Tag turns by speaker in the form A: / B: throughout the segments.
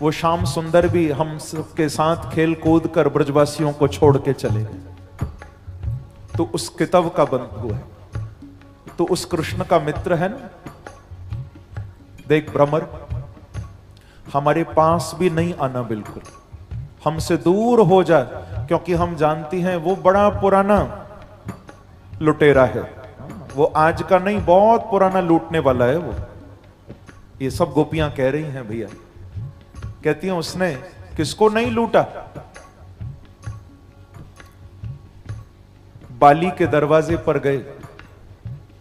A: वो श्याम सुंदर भी हम सबके साथ खेल कूद कर ब्रजवासियों को छोड़ के चले गए। तो उस कितव का बंधु है, तो उस कृष्ण का मित्र है ना। देख भ्रमर, हमारे पास भी नहीं आना, बिल्कुल हमसे दूर हो जा, क्योंकि हम जानती हैं वो बड़ा पुराना लुटेरा है, वो आज का नहीं, बहुत पुराना लूटने वाला है वो। ये सब गोपियां कह रही हैं भैया, कहती हैं उसने किसको नहीं लूटा। बाली के दरवाजे पर गए,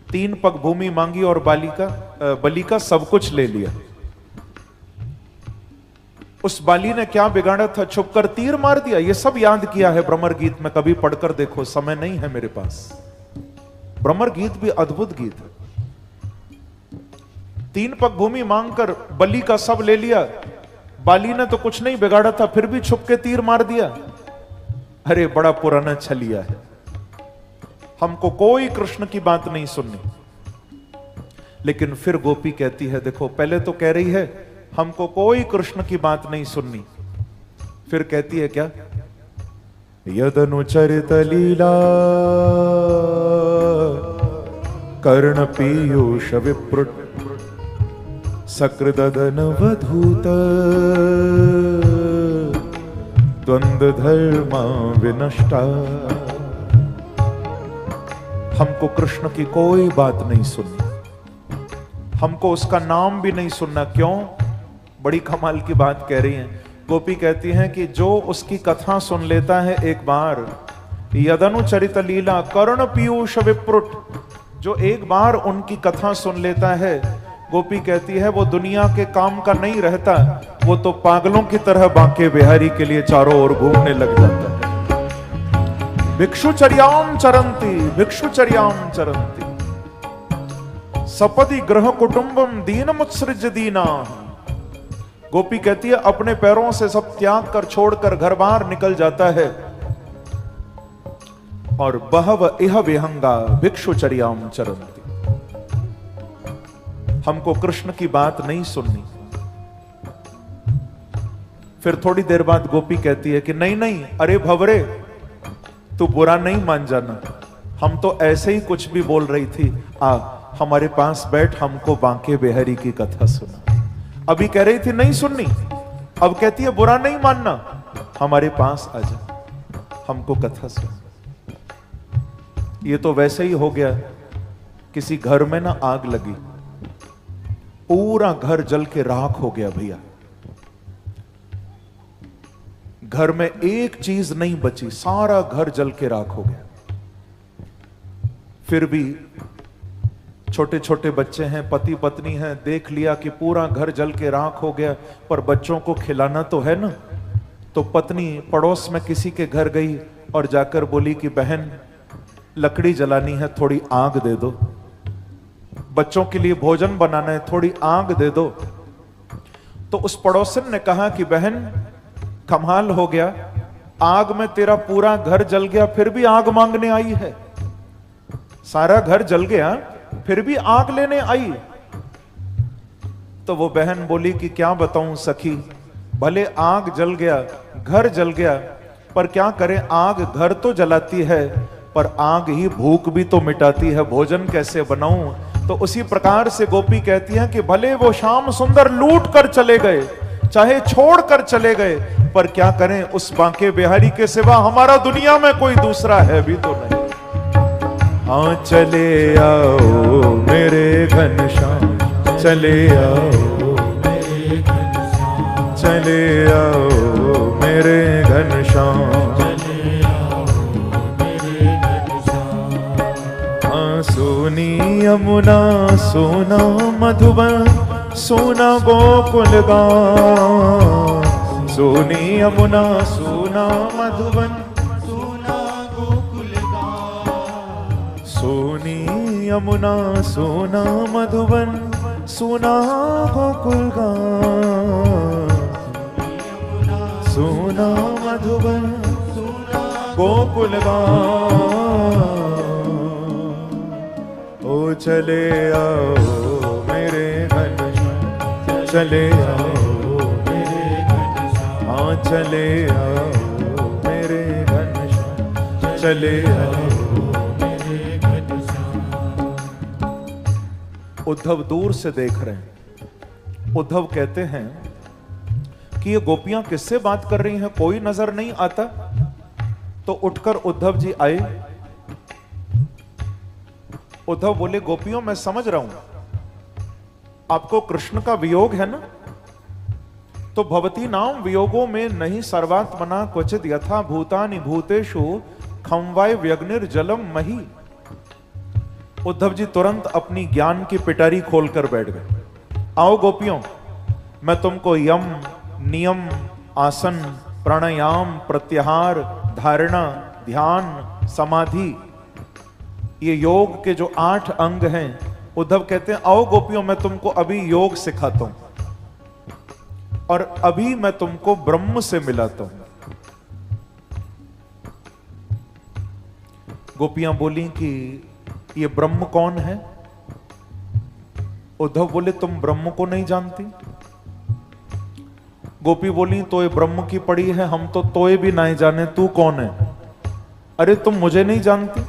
A: 3 पग भूमि मांगी और बलि का सब कुछ ले लिया। उस बाली ने क्या बिगाड़ा था, छुप कर तीर मार दिया। ये सब याद किया है भ्रमर गीत में, कभी पढ़कर देखो, समय नहीं है मेरे पास। भ्रमर गीत भी अद्भुत गीत है। 3 पग भूमि मांगकर बलि का सब ले लिया। बाली ने तो कुछ नहीं बिगाड़ा था, फिर भी छुप के तीर मार दिया। अरे बड़ा पुराना छलिया है, हमको कोई कृष्ण की बात नहीं सुननी। लेकिन फिर गोपी कहती है, देखो पहले तो कह रही है हमको कोई कृष्ण की बात नहीं सुननी, फिर कहती है क्या, यदनुचरित लीला कर्ण पीयूष विप्रुट सकृदन वधूत द्वंद्व धर्मा विनष्टा। हमको कृष्ण की कोई बात नहीं सुननी, हमको उसका नाम भी नहीं सुनना। क्यों? बड़ी कमाल की बात कह रही हैं गोपी, कहती हैं कि जो उसकी कथा सुन लेता है एक बार, यदनुचरित लीला कर्ण पीयूष विप्रुट, जो एक बार उनकी कथा सुन लेता है, गोपी कहती है वो दुनिया के काम का नहीं रहता, वो तो पागलों की तरह बांके बिहारी के लिए चारों ओर घूमने लग जाता है। भिक्षुचर्याम चरंती, भिक्षुचर्याम चरंती सपदि ग्रह कुटुंबम दीनमुत्सृज्य दीना। गोपी कहती है अपने पैरों से सब त्याग कर छोड़कर घर बाहर निकल जाता है, और बहव इह विहंगा भिक्षुचर्याम चरंती। हमको कृष्ण की बात नहीं सुननी। फिर थोड़ी देर बाद गोपी कहती है कि नहीं नहीं, अरे भवरे तू बुरा नहीं मान जाना, हम तो ऐसे ही कुछ भी बोल रही थी, आ हमारे पास बैठ, हमको बांके बिहारी की कथा सुना। अभी कह रही थी नहीं सुननी, अब कहती है बुरा नहीं मानना, हमारे पास आ जा, हमको कथा सुन। ये तो वैसे ही हो गया, किसी घर में ना आग लगी, पूरा घर जल के राख हो गया भैया। घर में एक चीज नहीं बची, सारा घर जल के राख हो गया। फिर भी छोटे छोटे बच्चे हैं, पति पत्नी हैं, देख लिया कि पूरा घर जल के राख हो गया, पर बच्चों को खिलाना तो है ना। तो पत्नी पड़ोस में किसी के घर गई और जाकर बोली कि बहन लकड़ी जलानी है, थोड़ी आग दे दो, बच्चों के लिए भोजन बनाना है, थोड़ी आग दे दो। तो उस पड़ोसन ने कहा कि बहन कमाल हो गया, आग में तेरा पूरा घर जल गया, फिर भी आग मांगने आई है। सारा घर जल गया, फिर भी आग लेने आई। तो वो बहन बोली कि क्या बताऊं सखी, भले आग जल गया, घर जल गया, पर क्या करें, आग घर तो जलाती है, पर आग ही भूख भी तो मिटाती है, भोजन कैसे बनाऊं। तो उसी प्रकार से गोपी कहती है कि भले वो श्याम सुंदर लूट कर चले गए, चाहे छोड़ कर चले गए, पर क्या करें, उस बांके बिहारी के सिवा हमारा दुनिया में कोई दूसरा है भी तो नहीं। हाँ चले आओ मेरे घनश्याम, चले आओ मेरे घनश्याम, चले आओ मेरे घनश्याम, हाँ सोनी यमुना सोना मधुबन सोना गोकुल गाँव, सोनी यमुना सोना मधुबन सोना गोकुल गाँव, सोनी यमुना सोना मधुबन सोना गोकुल गाँव, सोना मधुबन गोकुल गाँव। ओ चले आओ मेरे घनश्याम, चले आओ मेरे चले आओ मेरे घनश्याम, चले आओ मेरे घनश्याम। उद्धव दूर से देख रहे हैं। उद्धव कहते हैं कि ये गोपियां किससे बात कर रही हैं, कोई नजर नहीं आता। तो उठकर उद्धव जी आए। उद्धव बोले, गोपियों मैं समझ रहा हूं आपको कृष्ण का वियोग है ना, तो भवती नाम वियोगों में नहीं सर्वात्मना क्वचित यथा भूतानि भूतेषु खंवाय व्यग्निर्जलम मही। उद्धव जी तुरंत अपनी ज्ञान की पिटारी खोलकर बैठ गए। आओ गोपियों, मैं तुमको यम, नियम, आसन, प्राणायाम, प्रत्याहार, धारणा, ध्यान, समाधि, ये योग के जो 8 अंग हैं, उद्धव कहते हैं आओ गोपियों मैं तुमको अभी योग सिखाता हूं और अभी मैं तुमको ब्रह्म से मिलाता हूं। गोपियां बोली कि ये ब्रह्म कौन है? उद्धव बोले, तुम ब्रह्म को नहीं जानती? गोपी बोली, तोए ब्रह्म की पड़ी है, हम तो तोए भी नहीं जाने, तू कौन है? अरे तुम मुझे नहीं जानती?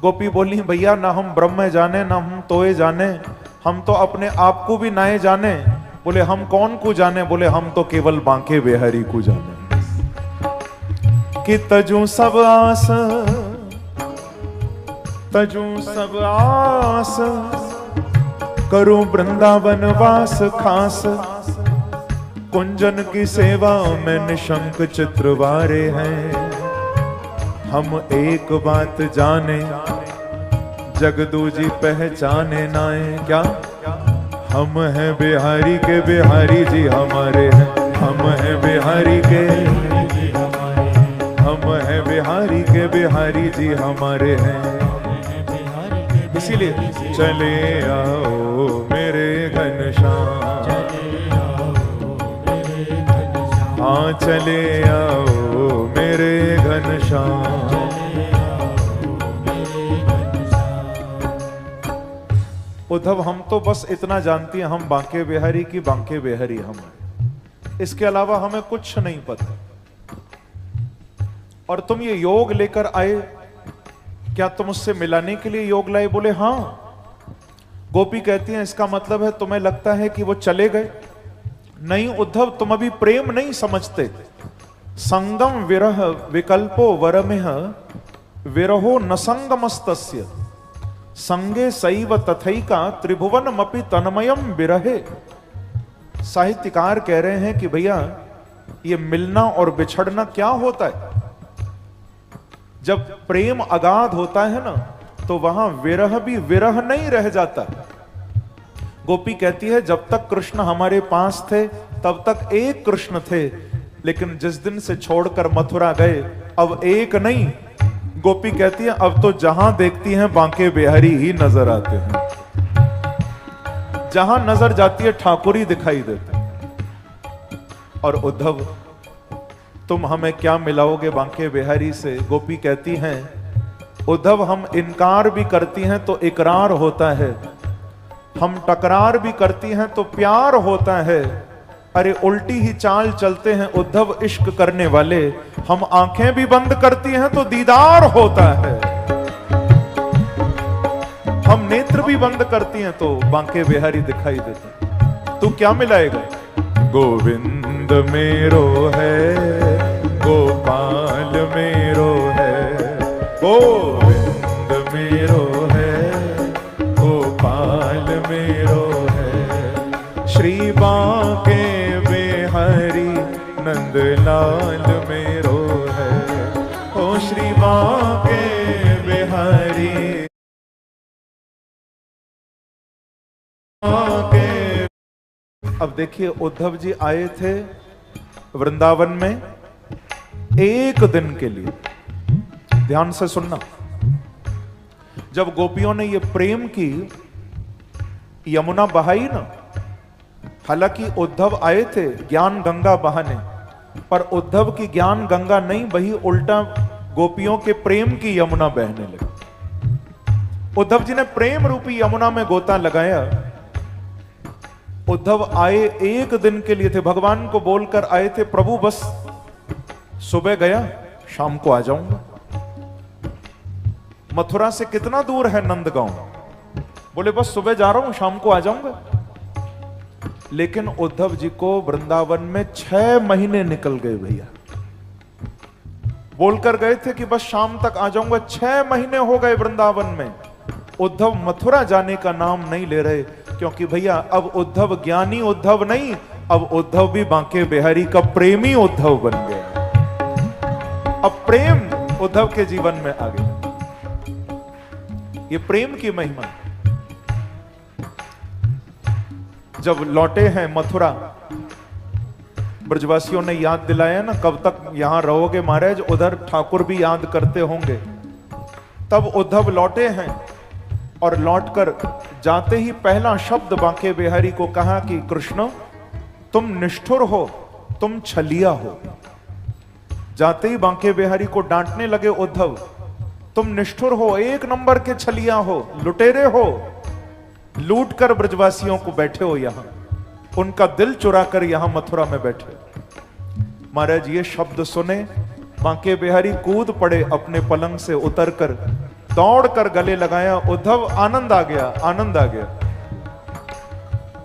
A: गोपी बोली, भैया ना हम ब्रह्म जाने ना हम तोए जाने, हम तो अपने आप को भी ना जाने। बोले, हम कौन को जाने? बोले, हम तो केवल बांके बिहारी को जाने। कि तजू सब आस, तजू सब आस, करूं वृंदावन वास खास, कुंजन की सेवा में निशंक चित्रवारे हैं। हम एक बात जाने, जगदू जी पहचाने नाए। क्या? हम हैं बिहारी के बिहारी जी हमारे हैं, हम हैं बिहारी के, हम हैं बिहारी के बिहारी जी हमारे हैं। इसीलिए चले आओ मेरे घनश्याम, हाँ चले आओ मेरे घनश्याम। उद्धव हम तो बस इतना जानती हैं, हम बांके बिहारी की बांके बिहारी हम हैं, इसके अलावा हमें कुछ नहीं पता। और तुम ये योग लेकर आए, क्या तुम उससे मिलाने के लिए योग लाए? बोले हां। गोपी कहती हैं इसका मतलब है तुम्हें लगता है कि वो चले गए? नहीं उद्धव, तुम अभी प्रेम नहीं समझते। संगम विरह विकल्पो वरमेह विरहो न संगमस्तस्य, संगे सैव तथैका त्रिभुवनमपि तन्मयम विरहे। साहित्यकार कह रहे हैं कि भैया ये मिलना और बिछड़ना क्या होता है? जब प्रेम अगाध होता है ना, तो वहां विरह भी विरह नहीं रह जाता। गोपी कहती है जब तक कृष्ण हमारे पास थे तब तक एक कृष्ण थे, लेकिन जिस दिन से छोड़कर मथुरा गए अब एक नहीं। गोपी कहती है अब तो जहां देखती हैं बांके बिहारी ही नजर आते हैं, जहां नजर जाती है ठाकुर ही दिखाई देते हैं। और उद्धव तुम हमें क्या मिलाओगे बांके बिहारी से? गोपी कहती हैं उद्धव हम इनकार भी करती हैं तो इकरार होता है, हम टकरार भी करती हैं तो प्यार होता है। अरे उल्टी ही चाल चलते हैं उद्धव इश्क करने वाले, हम आंखें भी बंद करती हैं तो दीदार होता है, हम नेत्र भी बंद करती हैं तो बांके बिहारी दिखाई देते। तू क्या मिलाएगा? गोविंद मेरो है, गोपाल मेरो है, गोविंद मेरो है, गोपाल मेरो है, श्री बांके बिहारी नंदलाल मेरो है, ओ श्री बांके बिहारी बांके। अब देखिए उद्धव जी आए थे वृंदावन में एक दिन के लिए। ध्यान से सुनना, जब गोपियों ने ये प्रेम की यमुना बहाई ना, हालांकि उद्धव आए थे ज्ञान गंगा बहाने, पर उद्धव की ज्ञान गंगा नहीं बही, उल्टा गोपियों के प्रेम की यमुना बहने लगी। उद्धव जी ने प्रेम रूपी यमुना में गोता लगाया। उद्धव आए एक दिन के लिए थे, भगवान को बोलकर आए थे प्रभु बस सुबह गया, शाम को आ जाऊंगा। मथुरा से कितना दूर है नंदगांव? बोले बस सुबह जा रहा हूं, शाम को आ जाऊंगा। लेकिन उद्धव जी को वृंदावन में 6 महीने निकल गए भैया। बोलकर गए थे कि बस शाम तक आ जाऊंगा, 6 महीने हो गए वृंदावन में। उद्धव मथुरा जाने का नाम नहीं ले रहे, क्योंकि भैया अब उद्धव ज्ञानी उद्धव नहीं, अब उद्धव भी बांके बिहारी का प्रेमी उद्धव बन गया। अब प्रेम उद्धव के जीवन में आ गया। ये प्रेम की महिमा। जब लौटे हैं मथुरा, ब्रजवासियों ने याद दिलाया ना, कब तक यहां रहोगे महाराज, उधर ठाकुर भी याद करते होंगे। तब उद्धव लौटे हैं और लौटकर जाते ही पहला शब्द बांके बिहारी को कहा कि कृष्ण तुम निष्ठुर हो, तुम छलिया हो। जाते ही बांके बिहारी को डांटने लगे उद्धव, तुम निष्ठुर हो, 1 नंबर के छलिया हो, लुटेरे हो, लूट कर ब्रजवासियों को बैठे हो यहां, उनका दिल चुरा कर यहां मथुरा में बैठे। महाराज ये शब्द सुने, बांके बिहारी कूद पड़े अपने पलंग से उतरकर, दौड़कर गले लगाया, उद्धव आनंद आ गया, आनंद आ गया।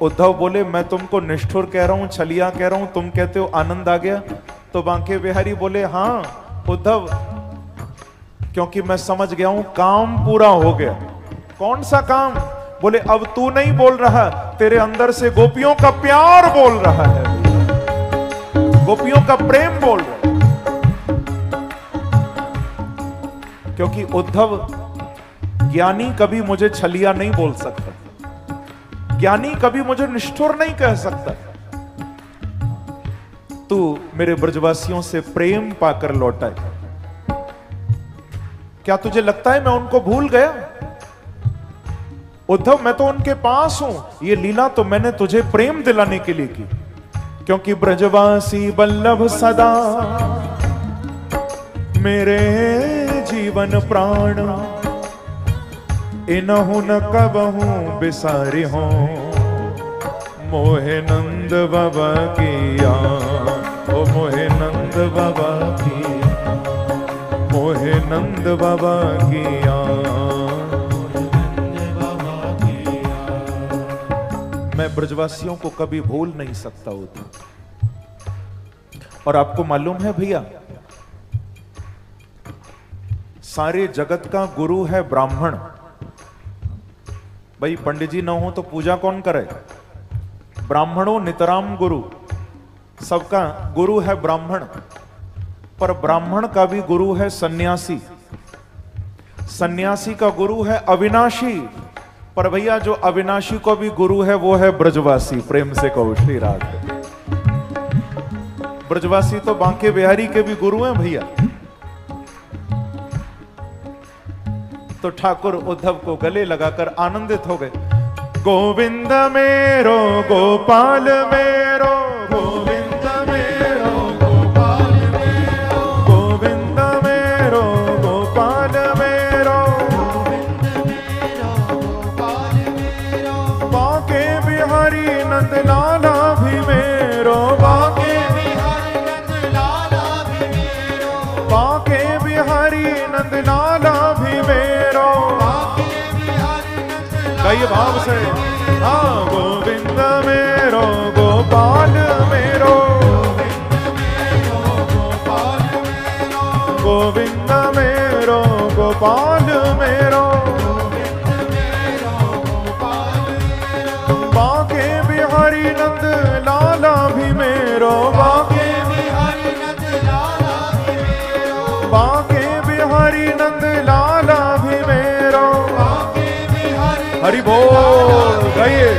A: उद्धव बोले मैं तुमको निष्ठुर कह रहा हूं, छलिया कह रहा हूं, तुम कहते हो आनंद आ गया। तो बांके बिहारी बोले हां उद्धव, क्योंकि मैं समझ गया हूं काम पूरा हो गया। कौन सा काम? बोले अब तू नहीं बोल रहा, तेरे अंदर से गोपियों का प्यार बोल रहा है, गोपियों का प्रेम बोल रहा है। क्योंकि उद्धव ज्ञानी कभी मुझे छलिया नहीं बोल सकता, ज्ञानी कभी मुझे निष्ठुर नहीं कह सकता। तू मेरे ब्रजवासियों से प्रेम पाकर लौटा है, क्या तुझे लगता है मैं उनको भूल गया? उद्धव मैं तो उनके पास हूं, ये लीला तो मैंने तुझे प्रेम दिलाने के लिए की। क्योंकि ब्रजवासी बल्लभ सदा मेरे जीवन प्राण, इनहु न कबहू बिसारी हो, मोहे नंद बाबा किया, ओ मोहे नंद बाबा की, मोहे नंद बाबा किया। मैं ब्रजवासियों को कभी भूल नहीं सकता उद्धव। और आपको मालूम है भैया, सारे जगत का गुरु है ब्राह्मण। भाई पंडित जी ना हो तो पूजा कौन करे? ब्राह्मणों नितराम गुरु, सबका गुरु है ब्राह्मण। पर ब्राह्मण का भी गुरु है सन्यासी, सन्यासी का गुरु है अविनाशी। पर भैया जो अविनाशी को भी गुरु है वो है ब्रजवासी। प्रेम से कहो श्री राधे। ब्रजवासी तो बांके बिहारी के भी गुरु हैं भैया। तो ठाकुर उद्धव को गले लगाकर आनंदित हो गए। गोविंद मेरो गोपाल मेरो, गोविंद मेरो गोपाल मेरो, गोविंद मेरो गोपाल मेरो, बांके बिहारी नंद लाला भी मेरो, बांके बिहारी नंद लाला भी मेरो, बांके बिहारी नंद लाला भी मेरो, कई भाव से हाँ। गोविंद मेरो गोपाल मेरो, गोविंद मेरो गोपाल मेरो, बांके बिहारी नंद लाला भी मेरो, बांके बिहारी नंद लाला भी मेरो, बांके बिहारी नंद लाला भी मेरो। हरि बोल गाइए।